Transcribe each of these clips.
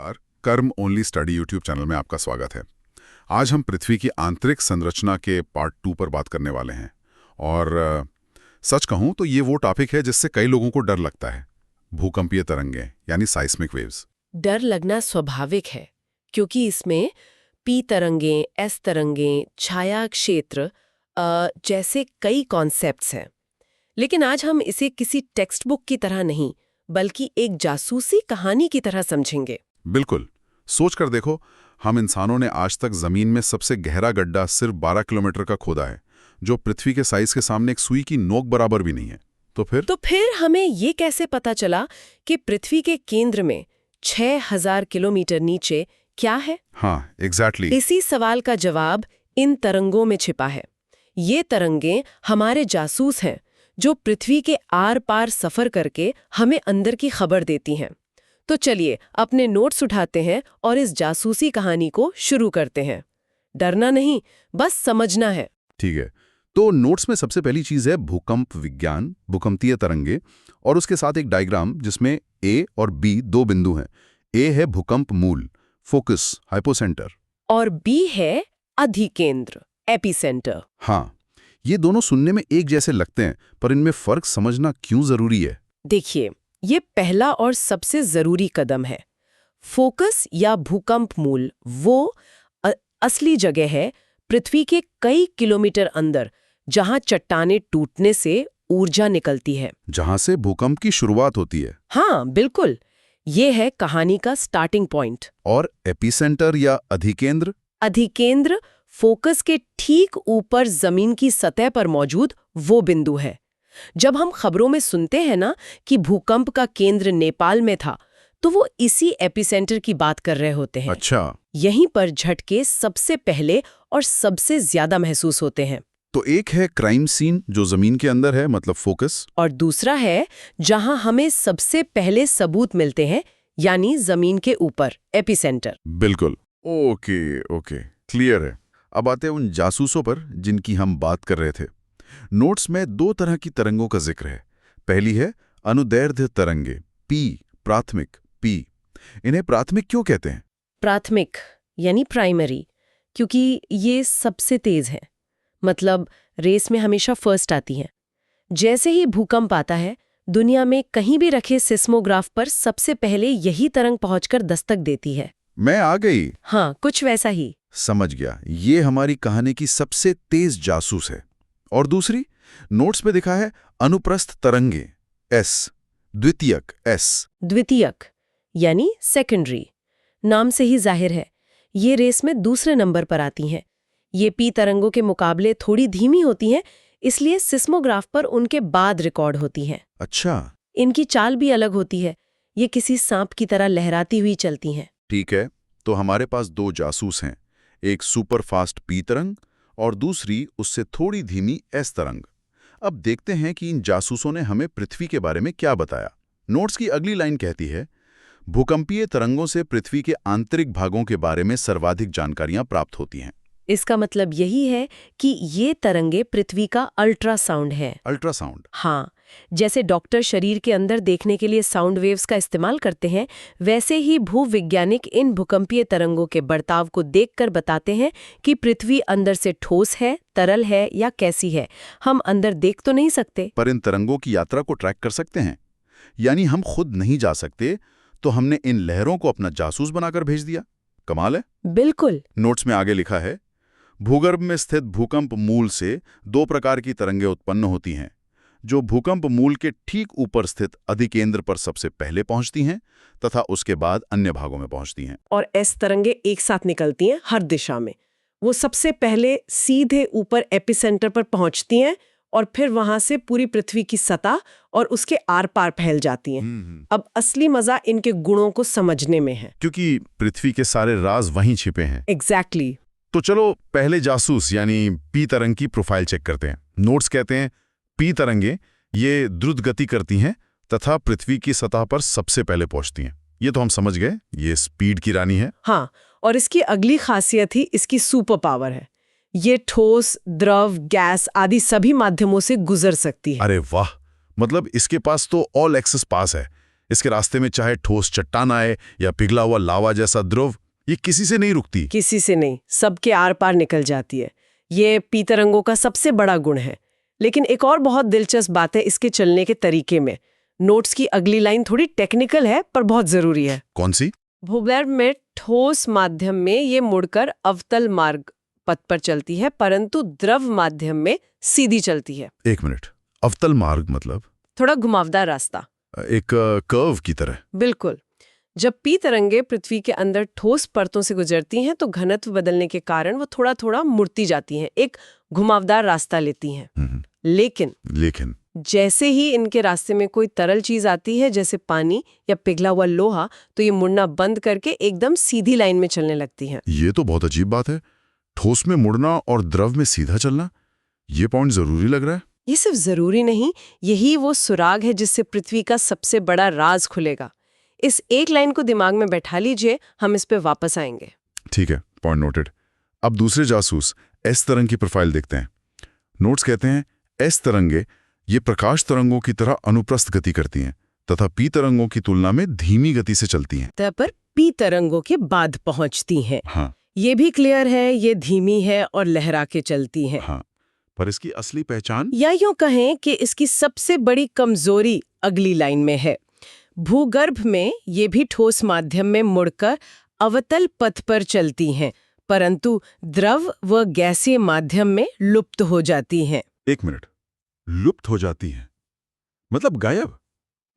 नमस्कार। कर्म only study YouTube channel में आपका स्वागत है। आज हम पृथ्वी की आंतरिक संरचना के पार्ट 2 पर बात करने वाले हैं और सच कहूं तो ये वो टॉपिक है जिससे कई लोगों को डर लगता है। भूकंपीय तरंगें यानी साइस्मिक वेव्स। डर लगना स्वाभाविक है क्योंकि इसमें पी तरंगें, एस तरंगें, छाया क्षेत्र जैसे कई कॉन्सेप्ट्स हैं। लेकिन आज हम इसे किसी टेक्स्ट बुक की तरह नहीं बल्कि एक जासूसी कहानी की तरह समझेंगे। बिल्कुल। सोच कर देखो, हम इंसानों ने आज तक जमीन में सबसे गहरा गड्ढा सिर्फ 12 किलोमीटर का खोदा है, जो पृथ्वी के साइज के सामने एक सुई की नोक बराबर भी नहीं है। तो फिर हमें ये कैसे पता चला कि पृथ्वी के केंद्र में 6000 किलोमीटर नीचे क्या है? हाँ, एग्जैक्टली। इसी सवाल का जवाब इन तरंगों में छिपा है। ये तरंगें हमारे जासूस हैं जो पृथ्वी के आर पार सफर करके हमें अंदर की खबर देती हैं। तो चलिए अपने नोट्स उठाते हैं और इस जासूसी कहानी को शुरू करते हैं। डरना नहीं, बस समझना है। ठीक है। तो नोट्स में सबसे पहली चीज है भूकंप विज्ञान, भूकंपीय तरंगे, और उसके साथ एक डायग्राम जिसमें ए और बी दो बिंदु हैं। ए है भूकंप मूल, फोकस, हाइपोसेंटर, और बी है अधिकेंद्र, एपिसेंटर। हाँ, ये दोनों सुनने में एक जैसे लगते हैं, पर इनमें फर्क समझना क्यों जरूरी है? देखिए, ये पहला और सबसे जरूरी कदम है। फोकस या भूकंप मूल वो असली जगह है पृथ्वी के कई किलोमीटर अंदर, जहां चट्टानें टूटने से ऊर्जा निकलती है, जहां से भूकंप की शुरुआत होती है। हाँ बिल्कुल, ये है कहानी का स्टार्टिंग पॉइंट। और एपिसेंटर या अधिकेंद्र? अधिकेंद्र फोकस के ठीक ऊपर जमीन की सतह पर मौजूद वो बिंदु है। जब हम खबरों में सुनते हैं ना कि भूकंप का केंद्र नेपाल में था, तो वो इसी एपिसेंटर की बात कर रहे होते हैं। अच्छा। यहीं पर झटके सबसे पहले और सबसे ज्यादा महसूस होते हैं। तो एक है क्राइम सीन जो जमीन के अंदर है, मतलब फोकस, और दूसरा है जहां हमें सबसे पहले सबूत मिलते हैं, यानी जमीन के ऊपर, एपिसेंटर। बिल्कुल। ओके, क्लियर है। अब आते हैं उन जासूसों पर जिनकी हम बात कर रहे थे। नोट्स में दो तरह की तरंगों का जिक्र है। पहली है अनुदैर्ध्य तरंगे, पी, प्राथमिक, पी। इन्हें प्राथमिक क्यों कहते हैं? प्राथमिक यानी प्राइमरी, क्योंकि ये सबसे तेज है, मतलब रेस में हमेशा फर्स्ट आती हैं। जैसे ही भूकंप आता है, दुनिया में कहीं भी रखे सिस्मोग्राफ पर सबसे पहले यही तरंग पहुंचकर दस्तक देती है। मैं आ गई। हाँ, कुछ वैसा ही। समझ गया। ये हमारी कहानी की सबसे तेज जासूस है। और दूसरी, नोट्स में दिखा है अनुप्रस्थ तरंगे, एस, द्वितीयक, एस। द्वितीयक यानी सेकेंडरी, नाम से ही जाहिर है, ये रेस में दूसरे नंबर पर आती हैं। ये पी तरंगों के मुकाबले थोड़ी धीमी होती हैं, इसलिए सिस्मोग्राफ पर उनके बाद रिकॉर्ड होती हैं। अच्छा। इनकी चाल भी अलग होती है, ये किसी सांप की तरह लहराती हुई चलती हैं। ठीक है, तो हमारे पास दो जासूस हैं, एक सुपर फास्ट पी तरंग और दूसरी उससे थोड़ी धीमी एस तरंग। अब देखते हैं कि इन जासूसों ने हमें पृथ्वी के बारे में क्या बताया। नोट्स की अगली लाइन कहती है, भूकंपीय तरंगों से पृथ्वी के आंतरिक भागों के बारे में सर्वाधिक जानकारियां प्राप्त होती हैं। इसका मतलब यही है कि ये तरंगे पृथ्वी का अल्ट्रासाउंड है। अल्ट्रासाउंड? हाँ, जैसे डॉक्टर शरीर के अंदर देखने के लिए साउंड वेव्स का इस्तेमाल करते हैं, वैसे ही भूविज्ञानिक इन भूकंपीय तरंगों के बर्ताव को देखकर बताते हैं कि पृथ्वी अंदर से ठोस है, तरल है या कैसी है। हम अंदर देख तो नहीं सकते, पर इन तरंगों की यात्रा को ट्रैक कर सकते हैं। यानी हम खुद नहीं जा सकते, तो हमने इन लहरों को अपना जासूस बनाकर भेज दिया। कमाल है। बिल्कुल। नोट्स में आगे लिखा है, भूगर्भ में स्थित भूकंप मूल से दो प्रकार की तरंगें उत्पन्न होती हैं, जो भूकंप मूल के ठीक ऊपर स्थित अधिकेंद्र पर सबसे पहले पहुंचती हैं तथा उसके बाद अन्य भागों में पहुंचती हैं। और एस तरंगे एक साथ निकलती हैं हर दिशा में। वो सबसे पहले सीधे ऊपर एपिसेंटर पर पहुंचती हैं और फिर वहां से पूरी पृथ्वी की सतह और उसके आर पार फैल जाती हैं। अब असली मजा इनके गुणों को समझने में है, क्योंकि पृथ्वी के सारे राज वहीं छिपे हैं। एग्जैक्टली। तो चलो पहले जासूस यानी पी तरंग की प्रोफाइल चेक करते हैं। नोट्स कहते हैं पी तरंगे ये द्रुत गति करती हैं तथा पृथ्वी की सतह पर सबसे पहले पहुंचती हैं। ये तो हम समझ गए, ये स्पीड की रानी है। हाँ, और इसकी अगली खासियत ही इसकी सुपर पावर है। ये ठोस, द्रव, गैस आदि सभी माध्यमों से गुजर सकती है। अरे वाह, मतलब इसके पास तो ऑल एक्सेस पास है। इसके रास्ते में चाहे ठोस चट्टान आए या पिघला हुआ लावा जैसा द्रव, ये किसी से नहीं रुकती। किसी से नहीं, सबके आर पार निकल जाती है। ये पी तरंगों का सबसे बड़ा गुण है। लेकिन एक और बहुत दिलचस्प बात है इसके चलने के तरीके में। नोट्स की अगली लाइन थोड़ी टेक्निकल है पर बहुत जरूरी है। कौन सी? भूगर्भ में ठोस माध्यम में ये मुड़कर अवतल मार्ग पथ पर चलती है, परंतु द्रव माध्यम में सीधी चलती है। एक मिनट, अवतल मार्ग मतलब? थोड़ा घुमावदार रास्ता, एक कर्व की तरह। बिल्कुल। जब पी तरंगे पृथ्वी के अंदर ठोस परतों से गुजरती हैं तो घनत्व बदलने के कारण वो थोड़ा थोड़ा मुड़ती जाती हैं, एक घुमावदार रास्ता लेती हैं। लेकिन जैसे ही इनके रास्ते में कोई तरल चीज आती है, जैसे पानी या पिघला हुआ लोहा, तो ये मुड़ना बंद करके एकदम सीधी लाइन में चलने लगती हैं। ये तो बहुत अजीब बात है, ठोस में मुड़ना और द्रव में सीधा चलना। ये पॉइंट जरूरी लग रहा है। ये सिर्फ जरूरी नहीं, यही वो सुराग है जिससे पृथ्वी का सबसे बड़ा राज खुलेगा। इस एक लाइन को दिमाग में बैठा लीजिए, हम इस पे वापस आएंगे। ठीक है, पॉइंट नोटेड। अब दूसरे जासूस एस तरंग की प्रोफाइल देखते हैं। नोट्स कहते हैं एस तरंगे ये प्रकाश तरंगों की तरह अनुप्रस्थ गति करती हैं तथा पी तरंगों की तुलना में धीमी गति से चलती हैं। तब पर पी तरंगों के बाद पहुंचती हैं। हाँ, ये भी क्लियर है, ये धीमी है और लहरा के चलती हैं। हाँ, पर इसकी असली पहचान, या यूं कहें कि इसकी सबसे बड़ी कमजोरी अगली लाइन में है। भूगर्भ में ये भी ठोस माध्यम में मुड़कर अवतल पथ पर चलती हैं, परंतु द्रव व गैसीय माध्यम में लुप्त हो जाती हैं। एक मिनट, लुप्त हो जाती हैं मतलब गायब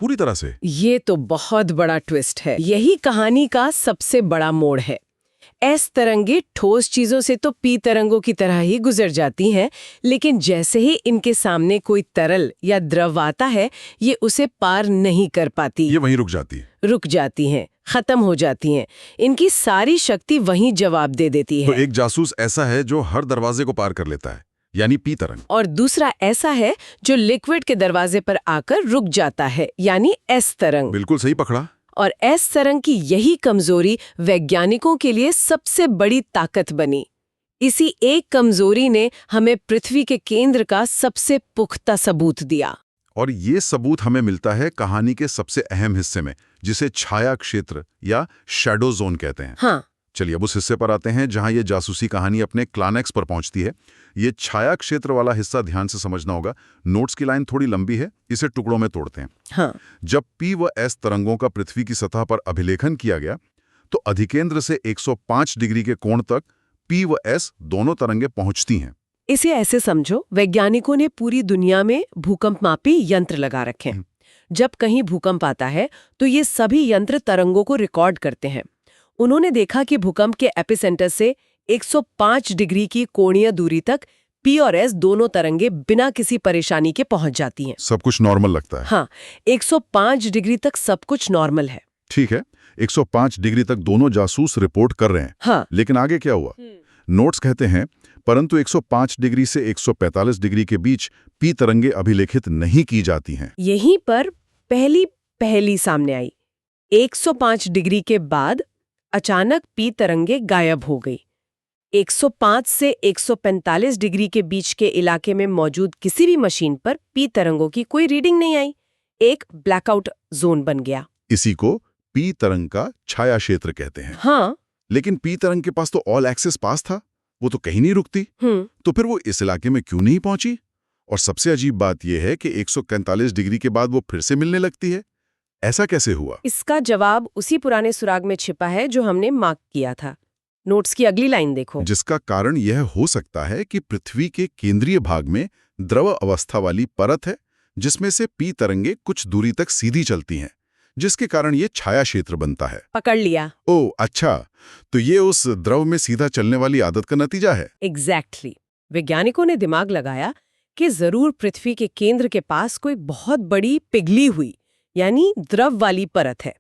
पूरी तरह से? ये तो बहुत बड़ा ट्विस्ट है। यही कहानी का सबसे बड़ा मोड़ है। एस तरंगे ठोस चीजों से तो पी तरंगों की तरह ही गुजर जाती हैं, लेकिन जैसे ही इनके सामने कोई तरल या द्रव आता है, ये उसे पार नहीं कर पाती। ये वहीं रुक जाती है, खत्म हो जाती हैं। इनकी सारी शक्ति वहीं जवाब दे देती है। तो एक जासूस ऐसा है जो हर दरवाजे को पार कर लेता है, यानी पी तरंग, और दूसरा ऐसा है जो लिक्विड के दरवाजे पर आकर रुक जाता है, यानी एस तरंग। बिल्कुल सही पकड़ा। और एस तरंग की यही कमजोरी वैज्ञानिकों के लिए सबसे बड़ी ताकत बनी। इसी एक कमजोरी ने हमें पृथ्वी के केंद्र का सबसे पुख्ता सबूत दिया। और ये सबूत हमें मिलता है कहानी के सबसे अहम हिस्से में, जिसे छाया क्षेत्र या शैडो जोन कहते हैं। हाँ, चलिए अब उस हिस्से पर आते हैं जहां ये जासूसी कहानी अपने क्लाइमैक्स पर पहुंचती है। ये छाया क्षेत्र वाला हिस्सा ध्यान से समझना होगा। नोट्स की लाइन थोड़ी लंबी है, इसे टुकड़ों में तोड़ते हैं। हाँ। जब पी व एस तरंगों का पृथ्वी की सतह पर अभिलेखन किया गया तो अधिकेंद्र से 105 डिग्री के कोण तक पी व एस दोनों तरंगे पहुंचती हैं। इसे ऐसे समझो, वैज्ञानिकों ने पूरी दुनिया में भूकंप मापी यंत्र लगा रखे हैं। जब कहीं भूकंप आता है तो ये सभी यंत्र तरंगों को रिकॉर्ड करते हैं। उन्होंने देखा कि भूकंप के एपिसेंटर से 105 डिग्री की कोणीय दूरी तक पी और एस दोनों तरंगे बिना किसी परेशानी के पहुंच जाती हैं। सब कुछ नॉर्मल लगता है। हाँ, 105 डिग्री तक सब कुछ नॉर्मल है। ठीक है, 105 डिग्री तक दोनों जासूस रिपोर्ट कर रहे हैं। हाँ। लेकिन आगे क्या हुआ? नोट्स कहते हैं परंतु 105 डिग्री से 145 डिग्री के बीच पी तरंगे अभिलेखित नहीं की जाती हैं। यहीं पर पहली सामने आई। 105 डिग्री के बाद अचानक पी तरंगे गायब हो गई। 105 से 145 डिग्री के बीच के इलाके में मौजूद किसी भी मशीन पर पी तरंगों की कोई रीडिंग नहीं आई। एक ब्लैकआउट जोन बन गया। इसी को पी तरंग का छाया क्षेत्र कहते हैं। हाँ। लेकिन पी तरंग के पास तो ऑल एक्सेस पास था, वो तो कहीं नहीं रुकती। तो फिर वो इस इलाके में क्यों नहीं पहुंची? और सबसे अजीब बात यह है कि 145 डिग्री के बाद वो फिर से मिलने लगती है। ऐसा कैसे हुआ? इसका जवाब उसी पुराने सुराग में छिपा है जो हमने मार्क किया था। नोट्स की अगली लाइन देखो। जिसका कारण यह हो सकता है कि पृथ्वी के केंद्रीय भाग में द्रव अवस्था वाली परत है, जिसमें से पी तरंगे कुछ दूरी तक सीधी चलती हैं, जिसके कारण ये छाया क्षेत्र बनता है। पकड़ लिया। ओह अच्छा, तो ये उस द्रव में सीधा चलने वाली आदत का नतीजा है। एग्जैक्टली। वैज्ञानिकों ने दिमाग लगाया कि जरूर पृथ्वी के केंद्र के पास कोई बहुत बड़ी पिघली हुई यानी द्रव वाली परत है।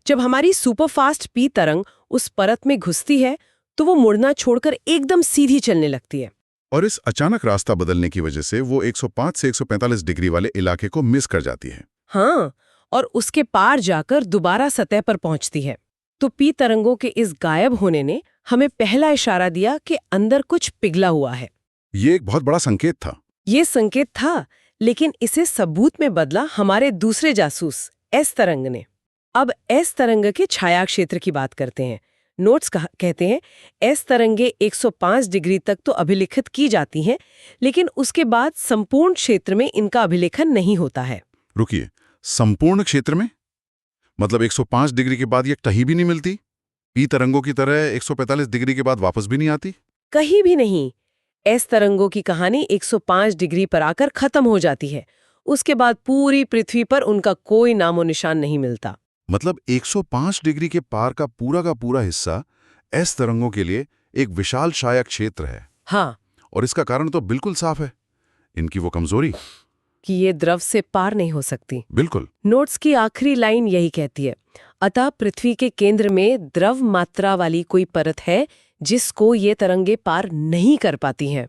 जब हमारी सुपरफास्ट पी तरंग उस परत में घुसती है तो वो मुड़ना छोड़कर एकदम सीधी चलने लगती है। और इस अचानक रास्ता बदलने की वजह से वो 105 से 145 डिग्री वाले इलाके को मिस कर जाती है। हाँ, और उसके पार जाकर दोबारा सतह पर पहुंचती है। तो पी तरंगों के इस गायब होने ने हमें पहला इशारा दिया कि अंदर कुछ पिघला हुआ है। ये एक बहुत बड़ा संकेत था। ये संकेत था, लेकिन इसे सबूत में बदला हमारे दूसरे जासूस एस तरंग ने। अब एस तरंग के छाया क्षेत्र की बात करते हैं। नोट्स कहते हैं एस तरंगे 105 डिग्री तक तो अभिलिखित की जाती हैं, लेकिन उसके बाद संपूर्ण क्षेत्र में इनका अभिलेखन नहीं होता है। रुकिए, संपूर्ण क्षेत्र में मतलब 105 डिग्री के बाद ये कहीं भी नहीं मिलती? पी तरंगों की तरह 145 डिग्री के बाद वापस भी नहीं आती? कहीं भी नहीं। एस तरंगों की कहानी 105 डिग्री पर आकर खत्म हो जाती है। उसके बाद पूरी पृथ्वी पर उनका कोई नामो निशान नहीं मिलता। मतलब 105 डिग्री के पार का पूरा हिस्सा एस तरंगों के लिए एक विशाल छाया क्षेत्र है। हाँ, और इसका कारण तो बिल्कुल साफ है, इनकी वो कमजोरी। कि ये द्रव से पार नहीं हो सकती। बिल्कुल। नोट्स की आखिरी लाइन यही कहती है, अतः पृथ्वी के केंद्र में द्रव मात्रा वाली कोई परत है जिसको ये तरंगे पार नहीं कर पाती हैं।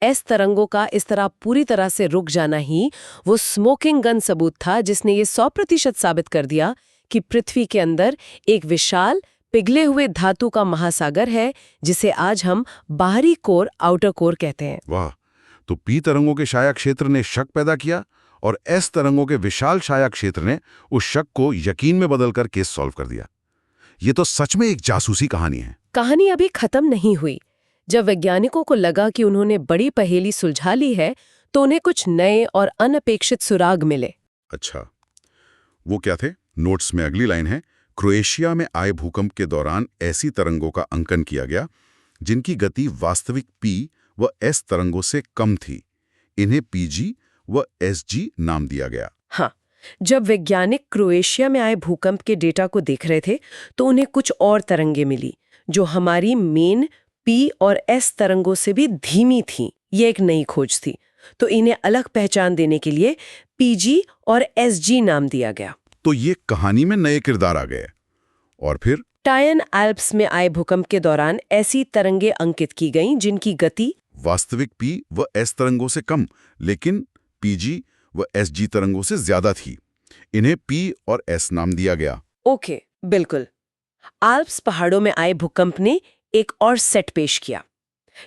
एस तरंगों का इस तरह पूरी तरह से रुक जाना ही वो स्मोकिंग गन सबूत था जिसने ये 100% साबित कर दिया कि पृथ्वी के अंदर एक विशाल पिघले हुए धातु का महासागर है, जिसे आज हम बाहरी कोर, आउटर कोर कहते हैं। वाह, तो पी तरंगों के छाया क्षेत्र ने शक पैदा किया और एस तरंगों के विशाल छाया क्षेत्र ने उस शक को यकीन में बदलकर केस सॉल्व कर दिया। ये तो सच में एक जासूसी कहानी है। कहानी अभी खत्म नहीं हुई। जब वैज्ञानिकों को लगा कि उन्होंने बड़ी पहेली सुलझा ली है, तो उन्हें कुछ नए और अनपेक्षित सुराग मिले। अच्छा, वो क्या थे? नोट्स में अगली लाइन है, क्रोएशिया में आए भूकंप के दौरान ऐसी तरंगों का अंकन किया गया जिनकी गति वास्तविक पी व एस तरंगों से कम थी। इन्हें पीजी व एसजी नाम दिया गया। हाँ, जब वैज्ञानिक क्रोएशिया में आए भूकंप के डेटा को देख रहे थे, तो उन्हें कुछ और तरंगे मिली जो हमारी मेन पी और एस तरंगों से भी धीमी थी। ये एक नई खोज थी, तो इन्हें अलग पहचान देने के लिए पीजी और एसजी नाम दिया गया। तो ये कहानी में नए किरदार आ गए। और फिर टायन एल्प्स में आए भूकंप के दौरान ऐसी तरंगे अंकित की गईं जिनकी गति वास्तविक पी व एस तरंगों से कम, लेकिन पीजी व एसजी तरंगों से ज्यादा थी। इन्हें पी और एस नाम दिया गया। ओके, बिल्कुल। आल्प्स पहाड़ों में आए भूकंप ने एक और सेट पेश किया।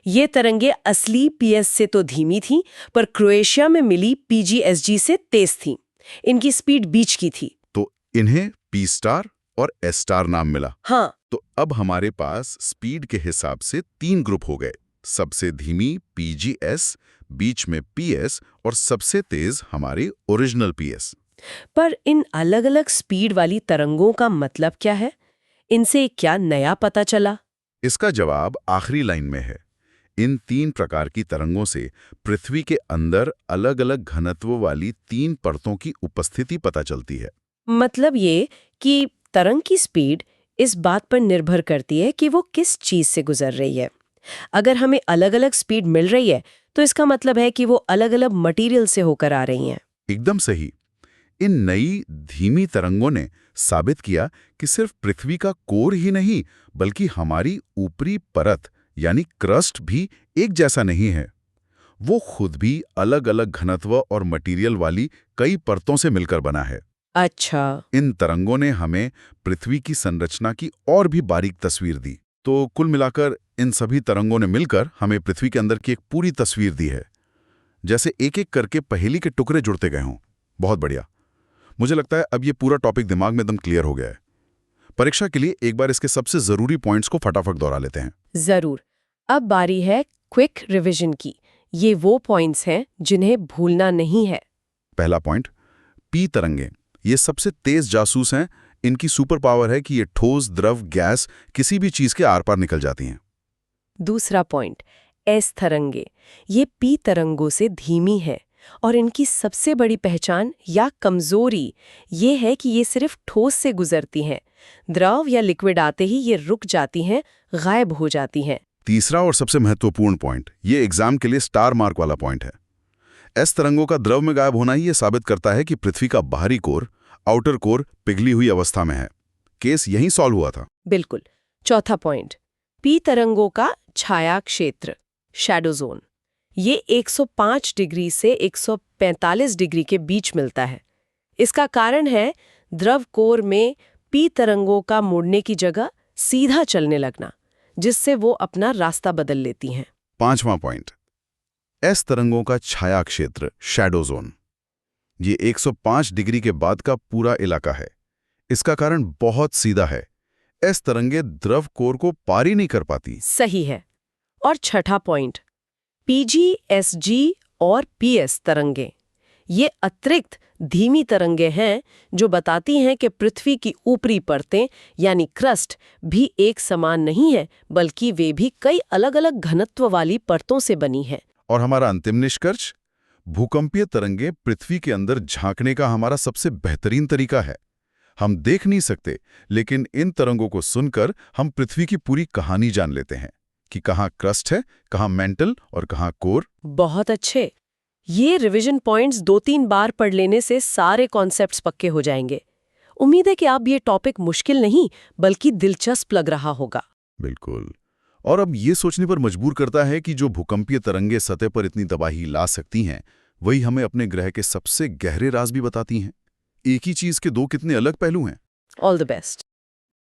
ये तरंगे असली पीएस से तो धीमी थीं, पर क्रोएशिया में मिली पीजीएसजी से तेज थीं। इनकी स्पीड बीच की थी। तो इन्हें पी स्टार और एस स्टार नाम मिला। हाँ, तो अब हमारे पास स्पीड के हिसाब से 3 ग्रुप हो गए। सबसे धीमी पीजीएस, बीच में पीएस और सबसे तेज हमारी ओरिजिनल पीएस। पर इन अलग-अलग स्पीड वाली तरंगों का मतलब क्या है? इनसे क्या नया पता चला? इसका जवाब आखिरी लाइन में है। इन 3 प्रकार की तरंगों से पृथ्वी के अंदर अलग-अलग घनत्व वाली 3 परतों की उपस्थिति पता चलती है। मतलब ये कि तरंग की स्पीड इस बात पर निर्भर करती है कि वो किस चीज से गुजर रही है। अगर हमें अलग-अलग स्पीड मिल रही है, तो इसका मतलब है कि वो अलग-अलग मटेरियल से होकर आ रही हैं। एकदम सही। इन नई धीमी तरंगों ने साबित किया कि सिर्फ पृथ्वी का कोर ही नहीं, बल्कि हमारी ऊपरी परत यानी क्रस्ट भी एक जैसा नहीं है। वो खुद भी अलग-अलग घनत्व और मटेरियल वाली कई परतों से मिलकर बना है। अच्छा, इन तरंगों ने हमें पृथ्वी की संरचना की और भी बारीक तस्वीर दी। तो कुल मिलाकर इन सभी तरंगों ने मिलकर हमें पृथ्वी के अंदर की एक पूरी तस्वीर दी है, जैसे एक-एक करके पहेली के टुकड़े जुड़ते गए हों। बहुत बढ़िया। मुझे लगता है अब ये पूरा टॉपिक दिमाग में एकदम क्लियर हो गया है। परीक्षा के लिए एक बार इसके सबसे जरूरी पॉइंट्स को फटाफट दोहरा लेते हैं। जरूर। अब बारी है क्विक रिवीजन की। ये वो पॉइंट्स हैं जिन्हें भूलना नहीं है। पहला पॉइंट, पी तरंगे ये सबसे तेज जासूस हैं। इनकी सुपर पावर है कि ये ठोस, द्रव, गैस किसी भी चीज के आर पार निकल जाती हैं। दूसरा पॉइंट, एस तरंगे ये पी तरंगों से धीमी है और इनकी सबसे बड़ी पहचान या कमजोरी ये है कि ये सिर्फ ठोस से गुजरती हैं। द्रव या लिक्विड आते ही ये रुक जाती हैं, गायब हो जाती हैं। तीसरा और सबसे महत्वपूर्ण पॉइंट, ये एग्जाम के लिए स्टार मार्क वाला पॉइंट है। एस तरंगों का द्रव में गायब होना ही ये साबित करता है कि पृथ्वी का बाहरी कोर, आउटर कोर पिघली हुई अवस्था में है। केस यहीं सॉल्व हुआ था। बिल्कुल। चौथा पॉइंट, पी तरंगों का छाया क्षेत्र, शैडो जोन, ये 105 डिग्री से 145 डिग्री के बीच मिलता है। इसका कारण है द्रव कोर में पी तरंगों का मुड़ने की जगह सीधा चलने लगना, जिससे वो अपना रास्ता बदल लेती हैं। पांचवां पॉइंट, एस तरंगों का छाया क्षेत्र, शैडो जोन, ये 105 डिग्री के बाद का पूरा इलाका है। इसका कारण बहुत सीधा है। एस तरंगे द्रव कोर को पार ही नहीं कर पाती। सही है। और छठा पॉइंट, पीजी, एसजी और पीएस तरंगे। ये अतिरिक्त धीमी तरंगे हैं जो बताती हैं कि पृथ्वी की ऊपरी परतें यानी क्रस्ट भी एक समान नहीं है, बल्कि वे भी कई अलग-अलग घनत्व वाली परतों से बनी हैं। और हमारा अंतिम निष्कर्ष, भूकंपीय तरंगे पृथ्वी के अंदर झांकने का हमारा सबसे बेहतरीन तरीका है। हम देख नहीं सकते, लेकिन इन तरंगों को सुनकर हम पृथ्वी की पूरी कहानी जान लेते हैं कि कहाँ क्रस्ट है, कहाँ मेंटल और कहाँ कोर। बहुत अच्छे। ये रिवीजन पॉइंट्स 2-3 बार पढ़ लेने से सारे कॉन्सेप्ट्स पक्के हो जाएंगे। उम्मीद है कि आप ये टॉपिक मुश्किल नहीं बल्कि दिलचस्प लग रहा होगा। बिल्कुल। और अब ये सोचने पर मजबूर करता है कि जो भूकंपीय तरंगे सतह पर इतनी तबाही ला सकती हैं, वही हमें अपने ग्रह के सबसे गहरे राज भी बताती हैं। एक ही चीज के दो कितने अलग पहलू हैं। All the best.